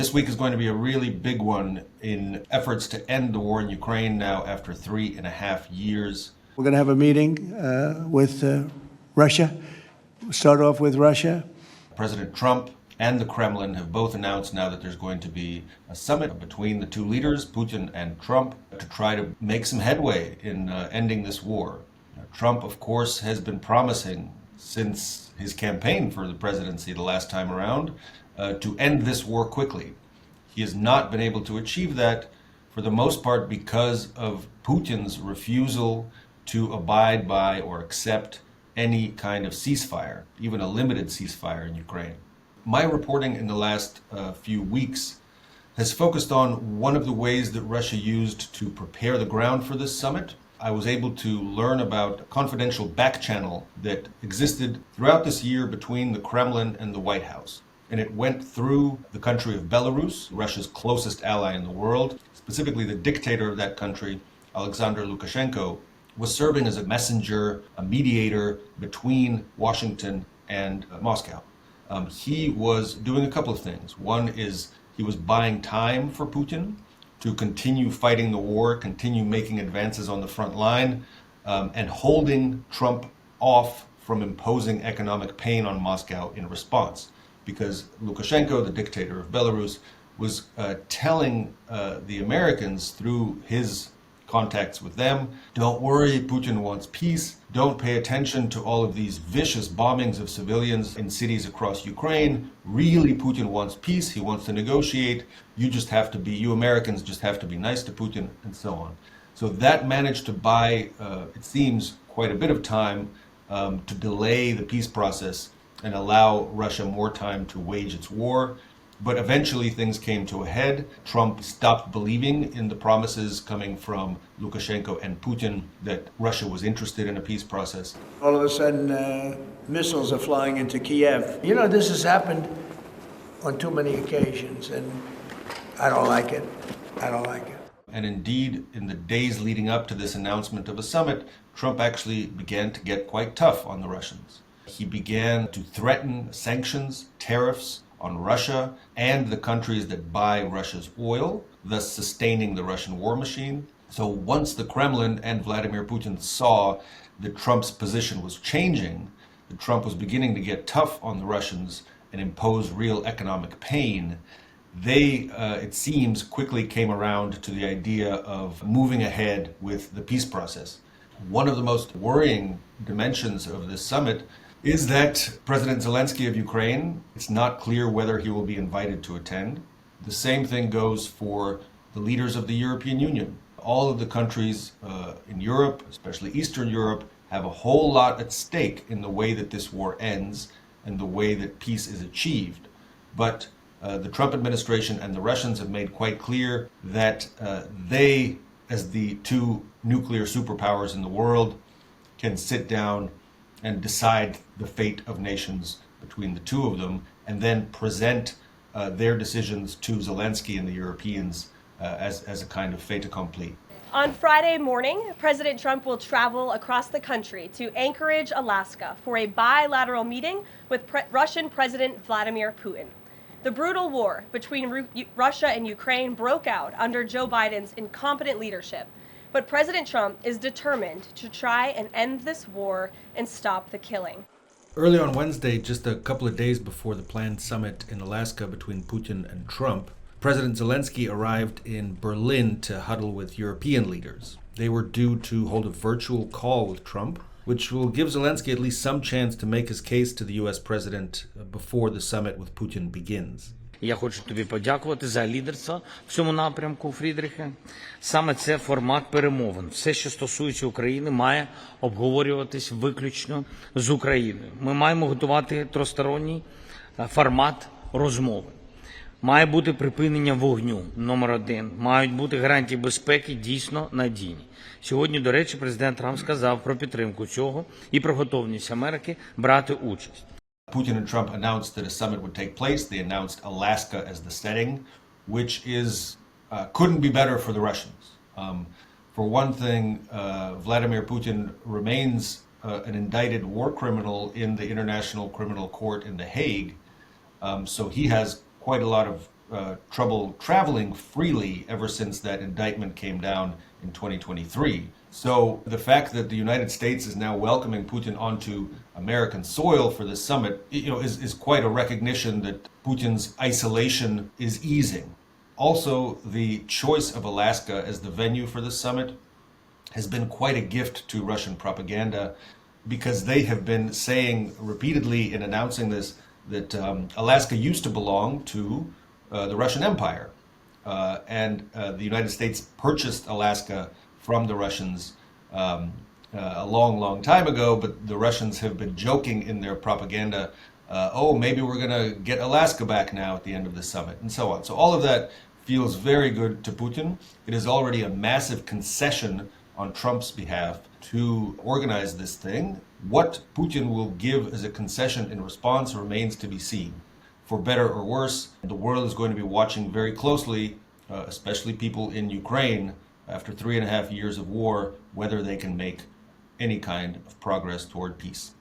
This week is going to be a really big one in efforts to end the war in Ukraine now after 3.5 years. We're going to have a meeting with Russia. We'll start off with Russia. President Trump and the Kremlin have both announced now that there's going to be a summit between the two leaders, Putin and Trump, to try to make some headway in ending this war. Trump, of course, has been promising since his campaign for the presidency the last time around to end this war quickly. He has not been able to achieve that, for the most part because of Putin's refusal to abide by or accept any kind of ceasefire, even a limited ceasefire in Ukraine. My reporting in the last few weeks has focused on one of the ways that Russia used to prepare the ground for this summit. I was able to learn about a confidential Backchannel that existed throughout this year between the Kremlin and the White House. And it went through the country of Belarus, Russia's closest ally in the world. Specifically, the dictator of that country, Alexander Lukashenko, was serving as a messenger, a mediator between Washington and Moscow. He was doing a couple of things. One is he was buying time for Putin to continue fighting the war, continue making advances on the front line, and holding Trump off from imposing economic pain on Moscow in response. Because Lukashenko, the dictator of Belarus, was telling the Americans through his contacts with them, don't worry, Putin wants peace. Don't pay attention to all of these vicious bombings of civilians in cities across Ukraine. Really, Putin wants peace. He wants to negotiate. You Americans just have to be nice to Putin, and so on. So that managed to buy, it seems, quite a bit of time to delay the peace process and allow Russia more time to wage its war. But eventually things came to a head. Trump stopped believing in the promises coming from Lukashenko and Putin that Russia was interested in a peace process. All of a sudden, missiles are flying into Kiev. You know, this has happened on too many occasions, and I don't like it. I don't like it. And indeed, in the days leading up to this announcement of a summit, Trump actually began to get quite tough on the Russians. He began to threaten sanctions, tariffs on Russia and the countries that buy Russia's oil, thus sustaining the Russian war machine. So once the Kremlin and Vladimir Putin saw that Trump's position was changing, that Trump was beginning to get tough on the Russians and impose real economic pain, they, it seems, quickly came around to the idea of moving ahead with the peace process. One of the most worrying dimensions of this summit is that President Zelensky of Ukraine, it's not clear whether he will be invited to attend. The same thing goes for the leaders of the European Union. All of the countries in Europe, especially Eastern Europe, have a whole lot at stake in the way that this war ends and the way that peace is achieved. But the Trump administration and the Russians have made quite clear that they, as the two nuclear superpowers in the world, can sit down and decide the fate of nations between the two of them, and then present their decisions to Zelensky and the Europeans as a kind of fait accompli. On Friday morning, President Trump will travel across the country to Anchorage, Alaska, for a bilateral meeting with Russian President Vladimir Putin. The brutal war between Russia and Ukraine broke out under Joe Biden's incompetent leadership. But President Trump is determined to try and end this war and stop the killing. Early on Wednesday, just a couple of days before the planned summit in Alaska between Putin and Trump, President Zelensky arrived in Berlin to huddle with European leaders. They were due to hold a virtual call with Trump, which will give Zelensky at least some chance to make his case to the US president before the summit with Putin begins. Я хочу тобі подякувати за лідерство в цьому напрямку, Фрідріхе. Саме це формат перемовин. Все, що стосується України, має обговорюватись виключно з Україною. Ми маємо готувати тристоронній формат розмови. Має бути припинення вогню, номер 1. Мають бути гарантії безпеки дійсно надійні. Сьогодні, до речі, президент Трамп сказав про підтримку цього і про готовність Америки брати участь. Putin and Trump announced that a summit would take place. They announced Alaska as the setting, which couldn't be better for the Russians. For one thing, Vladimir Putin remains an indicted war criminal in the International Criminal Court in The Hague, so he has quite a lot of trouble traveling freely ever since that indictment came down in 2023. So the fact that the United States is now welcoming Putin onto American soil for this summit, is quite a recognition that Putin's isolation is easing. Also, the choice of Alaska as the venue for this summit has been quite a gift to Russian propaganda, because they have been saying repeatedly in announcing this that Alaska used to belong to the Russian Empire. And the United States purchased Alaska from the Russians a long, long time ago, but the Russians have been joking in their propaganda, maybe we're going to get Alaska back now at the end of the summit, and so on. So all of that feels very good to Putin. It is already a massive concession on Trump's behalf to organize this thing. What Putin will give as a concession in response remains to be seen. For better or worse, the world is going to be watching very closely, especially people in Ukraine, after 3.5 years of war, whether they can make any kind of progress toward peace.